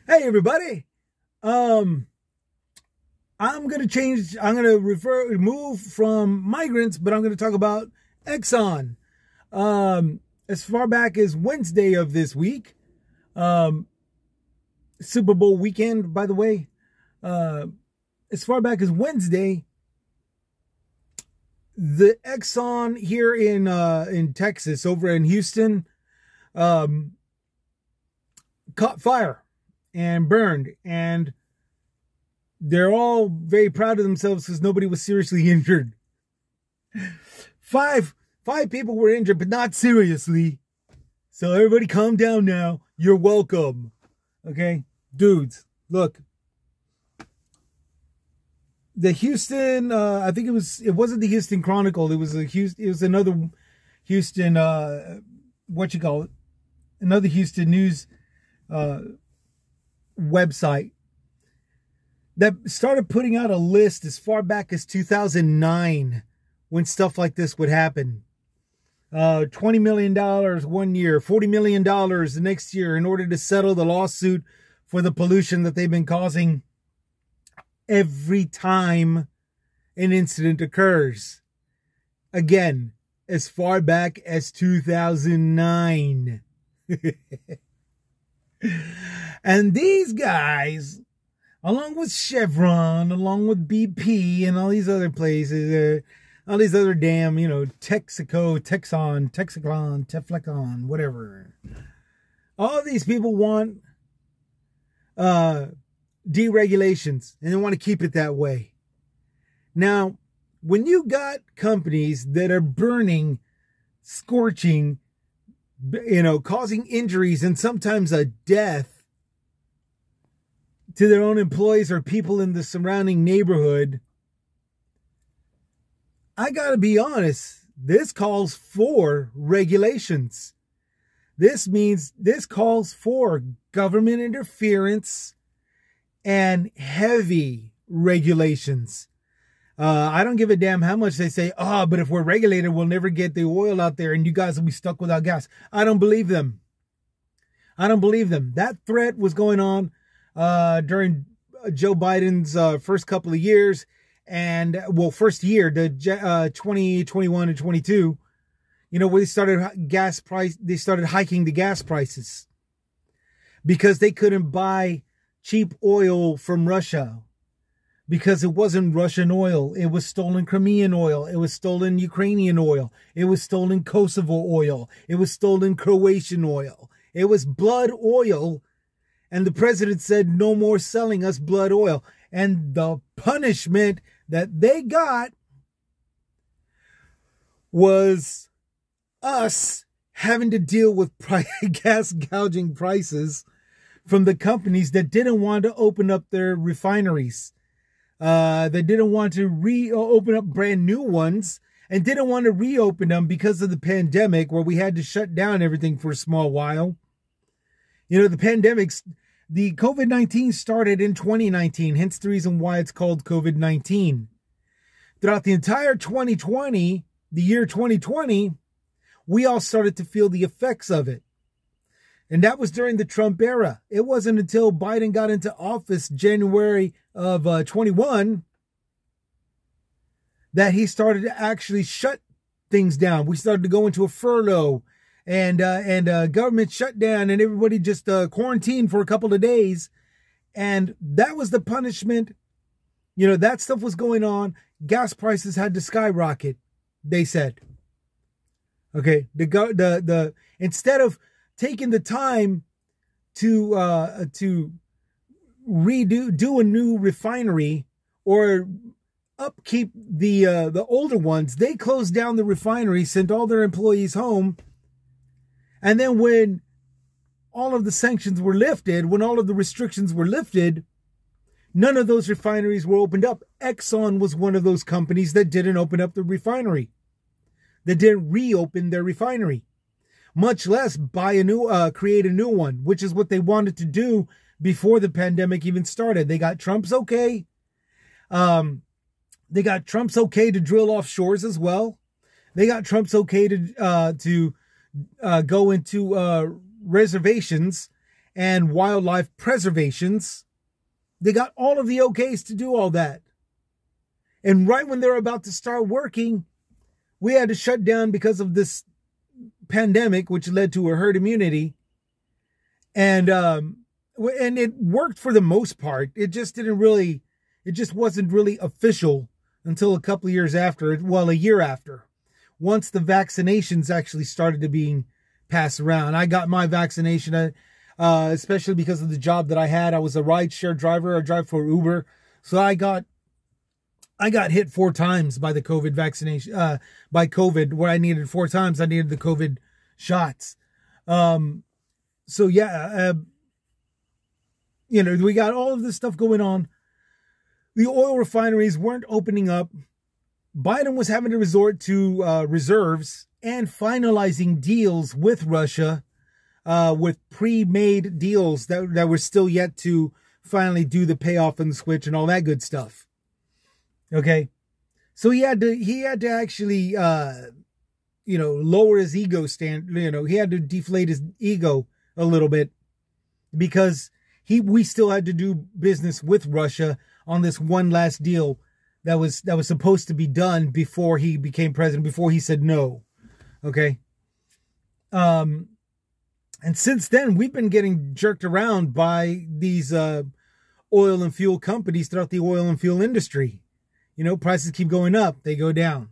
Hey everybody. Um I'm going to move from migrants, but I'm going to talk about Exxon. As far back as Wednesday of this week, um Super Bowl weekend, by the way. As far back as Wednesday, the Exxon here in Texas, over in Houston, um caught fire and burned, and they're all very proud of themselves because nobody was seriously injured. Five people were injured, but not seriously. So everybody calm down now. You're welcome. Okay? Dudes, look. The Houston, I think it wasn't the Houston Chronicle. It was another Houston, another Houston news website that started putting out a list as far back as 2009 when stuff like this would happen. $20 million one year, $40 million the next year in order to settle the lawsuit for the pollution that they've been causing every time an incident occurs. Again, as far back as 2009. And these guys, along with Chevron, along with BP and all these other places, all these other damn, Texaco, Texon, Texaclon, Teflecon, whatever. All these people want deregulations, and they want to keep it that way. Now, when you got companies that are burning, scorching, causing injuries and sometimes a death to their own employees or people in the surrounding neighborhood, I gotta be honest, this calls for regulations. This calls for government interference and heavy regulations. I don't give a damn how much they say, but if we're regulated, we'll never get the oil out there and you guys will be stuck without gas. I don't believe them. That threat was going on during Joe Biden's first couple of years, and first year, the 2021 and 22, where they started hiking the gas prices because they couldn't buy cheap oil from Russia. Because it wasn't Russian oil. It was stolen Crimean oil. It was stolen Ukrainian oil. It was stolen Kosovo oil. It was stolen Croatian oil. It was blood oil. And the president said, no more selling us blood oil. And the punishment that they got was us having to deal with gas gouging prices from the companies that didn't want to open up their refineries. They didn't want to open up brand new ones, and didn't want to reopen them because of the pandemic, where we had to shut down everything for a small while. The COVID-19 started in 2019, hence the reason why it's called COVID-19. Throughout the entire 2020, the year 2020, we all started to feel the effects of it. And that was during the Trump era. It wasn't until Biden got into office January of 21 that he started to actually shut things down. We started to go into a furlough and government shutdown, and everybody just quarantined for a couple of days. And that was the punishment. That stuff was going on. Gas prices had to skyrocket, they said. Okay, instead of taking the time to do a new refinery or upkeep the older ones, they closed down the refinery, sent all their employees home, and then when all of the sanctions were lifted, when all of the restrictions were lifted, none of those refineries were opened up. Exxon was one of those companies that didn't open up the refinery, that didn't reopen their refinery, much less create a new one, which is what they wanted to do before the pandemic even started. They got Trump's okay. They got Trump's okay to drill offshores as well. They got Trump's okay to go into reservations and wildlife preservations. They got all of the okays to do all that. And right when they're about to start working, we had to shut down because of this pandemic, which led to a herd immunity. And it worked for the most part. It just wasn't really official until a couple of years after, well, a year after, once the vaccinations actually started to being passed around. I got my vaccination, especially because of the job that I had. I was a rideshare driver. I drive for Uber. So I got hit 4 times by the COVID vaccination, by COVID, where I needed 4 times. I needed the COVID shots. So yeah, we got all of this stuff going on. The oil refineries weren't opening up. Biden was having to resort to reserves and finalizing deals with Russia, with pre-made deals that were still yet to finally do the payoff and the switch and all that good stuff. Okay, so he had to actually, lower his ego he had to deflate his ego a little bit, because we still had to do business with Russia on this one last deal that was supposed to be done before he became president, before he said no. Okay. And since then, we've been getting jerked around by these oil and fuel companies throughout the oil and fuel industry. Prices keep going up. They go down.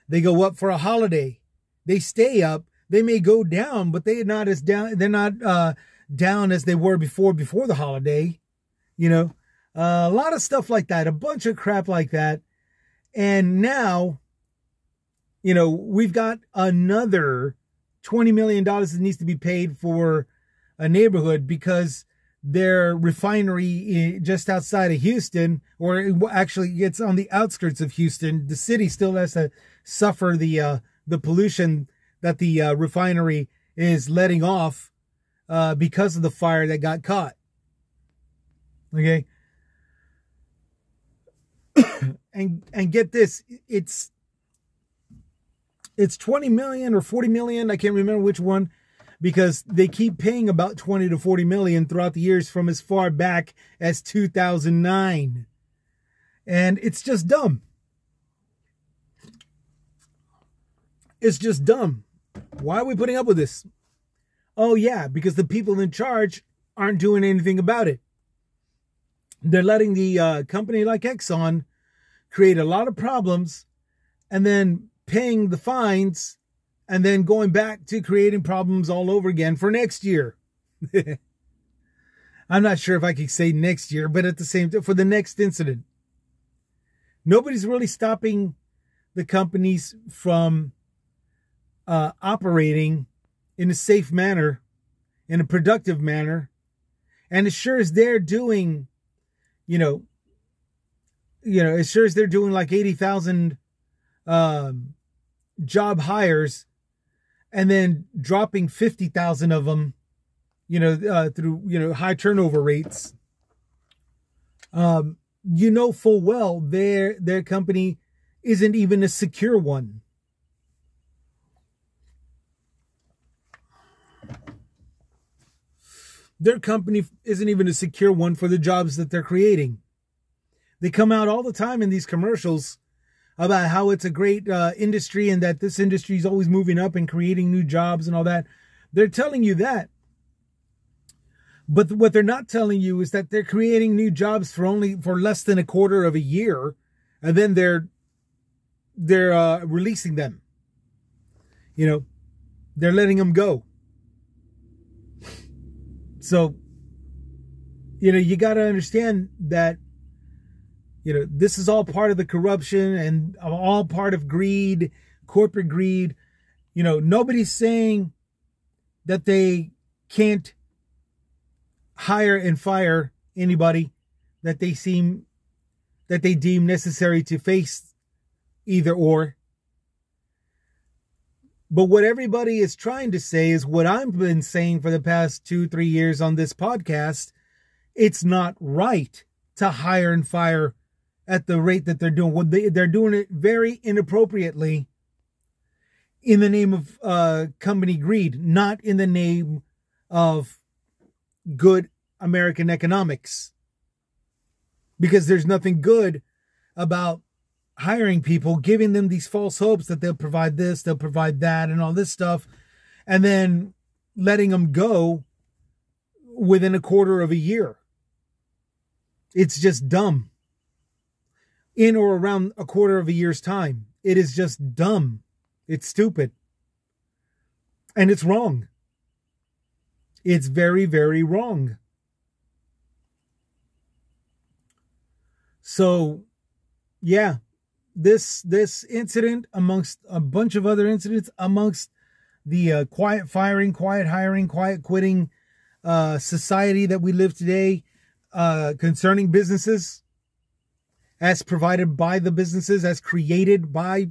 They go up for a holiday. They stay up. They may go down, but they're not as down. They're not down as they were before the holiday. A lot of stuff like that. A bunch of crap like that. And now, we've got another $20 million that needs to be paid for a neighborhood because their refinery just outside of Houston, or actually it's on the outskirts of Houston, the city still has to suffer the pollution that the refinery is letting off because of the fire that got caught. Okay. and get this, it's 20 million or 40 million. I can't remember which one, because they keep paying about 20 to 40 million throughout the years from as far back as 2009. And it's just dumb. It's just dumb. Why are we putting up with this? Oh yeah, because the people in charge aren't doing anything about it. They're letting the company like Exxon create a lot of problems and then paying the fines and then going back to creating problems all over again for next year. I'm not sure if I could say next year, but at the same time, for the next incident. Nobody's really stopping the companies from operating in a safe manner, in a productive manner. And as sure as they're doing, as sure as they're doing like 80,000 job hires and then dropping 50,000 of them, through, high turnover rates, full well their company isn't even a secure one. Their company isn't even a secure one for the jobs that they're creating. They come out all the time in these commercials about how it's a great industry and that this industry is always moving up and creating new jobs and all that. They're telling you that. But what they're not telling you is that they're creating new jobs for less than a quarter of a year, and then they're releasing them. They're letting them go. So, you got to understand that, this is all part of the corruption and all part of greed, corporate greed. Nobody's saying that they can't hire and fire anybody that they deem necessary to face either or. But what everybody is trying to say is what I've been saying for the past 2-3 years on this podcast. It's not right to hire and fire at the rate that they're doing. Well, they're doing it very inappropriately in the name of company greed, not in the name of good American economics. Because there's nothing good about hiring people, giving them these false hopes that they'll provide this, they'll provide that, and all this stuff, and then letting them go within a quarter of a year. It's just dumb. In or around a quarter of a year's time. It is just dumb. It's stupid. And it's wrong. It's very, very wrong. So, yeah, this incident, amongst a bunch of other incidents, amongst the quiet firing, quiet hiring, quiet quitting society that we live today, concerning businesses, as provided by the businesses, as created by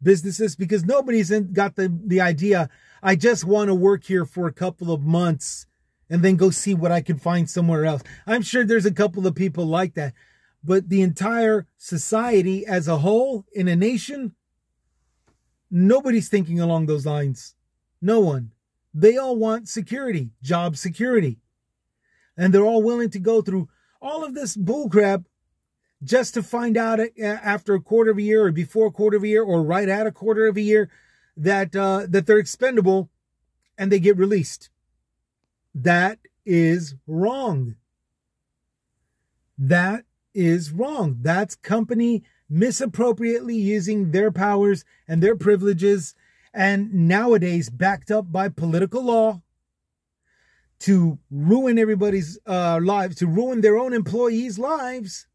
businesses, because nobody's got the idea, I just want to work here for a couple of months and then go see what I can find somewhere else. I'm sure there's a couple of people like that. But the entire society as a whole, in a nation, nobody's thinking along those lines. No one. They all want security, job security. And they're all willing to go through all of this bullcrap just to find out after a quarter of a year or before a quarter of a year or right at a quarter of a year that they're expendable and they get released. That is wrong. That is wrong. That's company misappropriately using their powers and their privileges, and nowadays backed up by political law, to ruin everybody's lives, to ruin their own employees' lives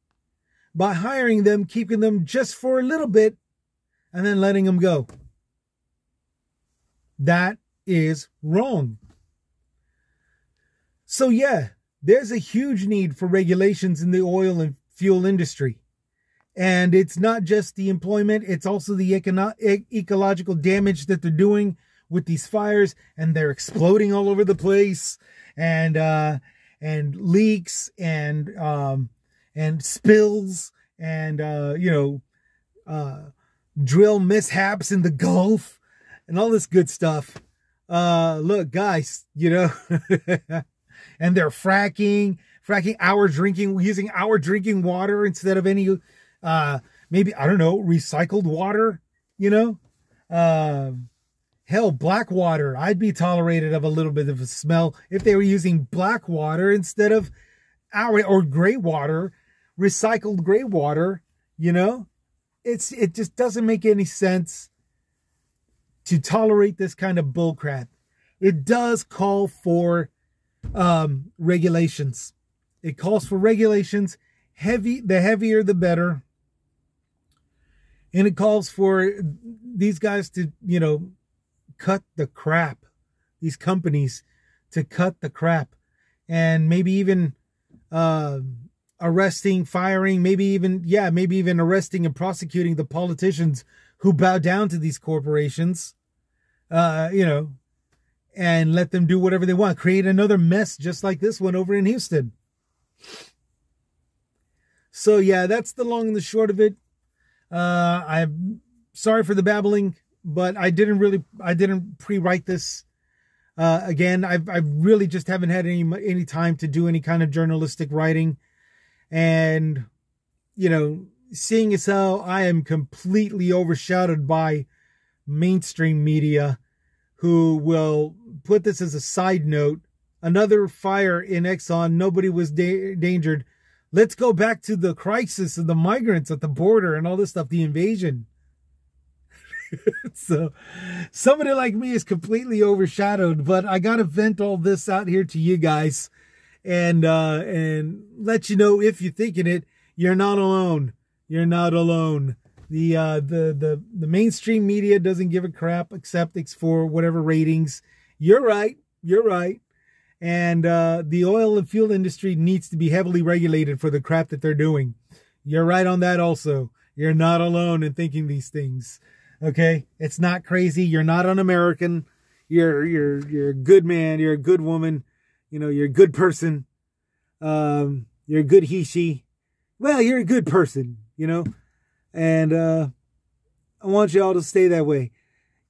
by hiring them, keeping them just for a little bit, and then letting them go. That is wrong. So yeah, there's a huge need for regulations in the oil and fuel industry. And it's not just the employment, it's also the ecological damage that they're doing with these fires, and they're exploding all over the place, and leaks and spills and drill mishaps in the Gulf and all this good stuff. Look, guys, and they're fracking using our drinking water instead of any maybe, I don't know, recycled water, hell, black water. I'd be tolerated of a little bit of a smell if they were using black water instead of or gray water, recycled gray water. It just doesn't make any sense to tolerate this kind of bullcrap. It does call for regulations. It calls for regulations. The heavier the better. And it calls for these guys to, cut the crap. These companies to cut the crap. And maybe even arresting, firing, maybe even arresting and prosecuting the politicians who bow down to these corporations. And let them do whatever they want. Create another mess just like this one over in Houston. So yeah, that's the long and the short of it. I'm sorry for the babbling, but I didn't pre-write this. Again, I really just haven't had any time to do any kind of journalistic writing. And, seeing as how I am completely overshadowed by mainstream media, who will put this as a side note. Another fire in Exxon, nobody was endangered. Let's go back to the crisis of the migrants at the border and all this stuff, the invasion. So somebody like me is completely overshadowed, but I got to vent all this out here to you guys and let you know, if you're thinking it, you're not alone. You're not alone. The mainstream media doesn't give a crap except it's for whatever ratings. You're right. And the oil and fuel industry needs to be heavily regulated for the crap that they're doing. You're right on that also. You're not alone in thinking these things. Okay? It's not crazy. You're not un-American. You're a good man. You're a good woman. You're a good person. You're a good he-she. Well, you're a good person, And I want you all to stay that way.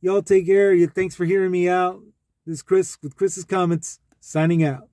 Y'all take care. Thanks for hearing me out. This is Chris with Chris's Comments, signing out.